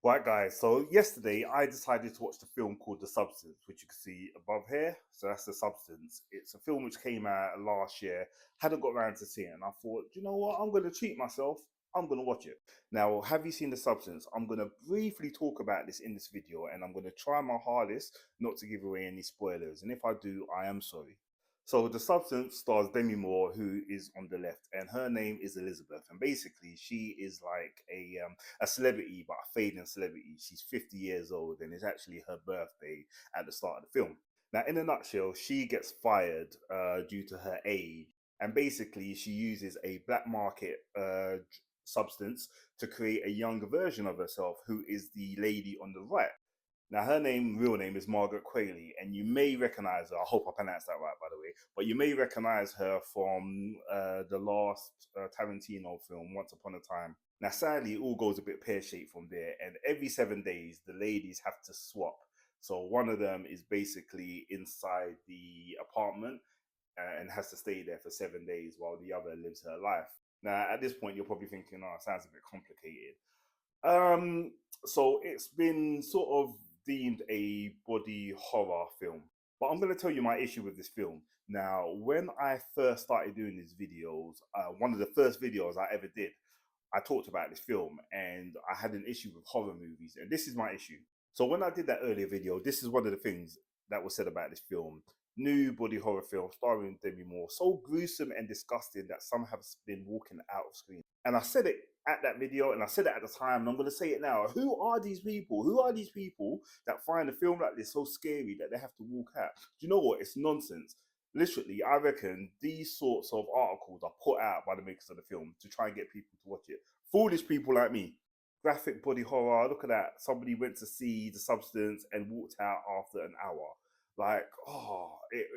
Right, guys. So yesterday I decided to watch the film called The Substance, which you can see above here. So that's The Substance. It's a film which came out last year. Hadn't got around to seeing it, and I thought, you know what? I'm going to treat myself. I'm going to watch it. Now, have you seen The Substance? I'm going to briefly talk about this in this video, and I'm going to try my hardest not to give away any spoilers. And if I do, I am sorry. So The Substance stars Demi Moore, who is on the left, and her name is Elizabeth. And basically, she is like a celebrity, but a fading celebrity. She's 50 years old, and it's actually her birthday at the start of the film. Now, in a nutshell, she gets fired due to her age, and basically, she uses a black market substance to create a younger version of herself, who is the lady on the right. Now, her real name is Margaret Qualley, and you may recognize her. I hope I pronounced that right, by the way. But you may recognize her from the last Tarantino film, Once Upon a Time. Now, sadly, it all goes a bit pear shaped from there, and every 7 days, the ladies have to swap. So one of them is basically inside the apartment and has to stay there for 7 days while the other lives her life. Now, at this point, you're probably thinking, oh, it sounds a bit complicated. Um, so it's been sort of deemed a body horror film. But I'm going to tell you my issue with this film. Now, when I first started doing these videos, one of the first videos I ever did, I talked about this film and I had an issue with horror movies. And this is my issue. So when I did that earlier video, this is one of the things that was said about this film. New body horror film starring Demi Moore. So gruesome and disgusting that some have been walking out of screen. And I said it at that video and I said it at the time and I'm going to say it now. Who are these people? Who are these people that find a film like this so scary that they have to walk out? Do you know what? It's nonsense. Literally, I reckon these sorts of articles are put out by the makers of the film to try and get people to watch it. Foolish people like me. Graphic body horror, look at that. Somebody went to see The Substance and walked out after an hour. Like, oh, it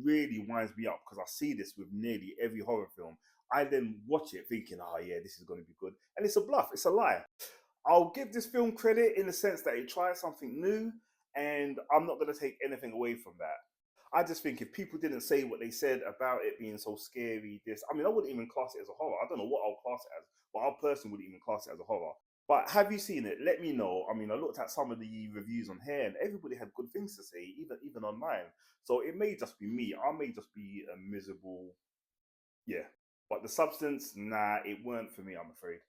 really winds me up because I see this with nearly every horror film. I then watch it thinking, oh yeah, this is going to be good. And it's a bluff, it's a lie. I'll give this film credit in the sense that it tried something new, and I'm not going to take anything away from that. I just think if people didn't say what they said about it being so scary, I mean, I wouldn't even class it as a horror. I don't know what I'll class it as, but I personally wouldn't even class it as a horror. But have you seen it? Let me know. I mean, I looked at some of the reviews on here, and everybody had good things to say, even online. So it may just be me. I may just be a miserable, yeah. But The Substance, nah, it weren't for me, I'm afraid.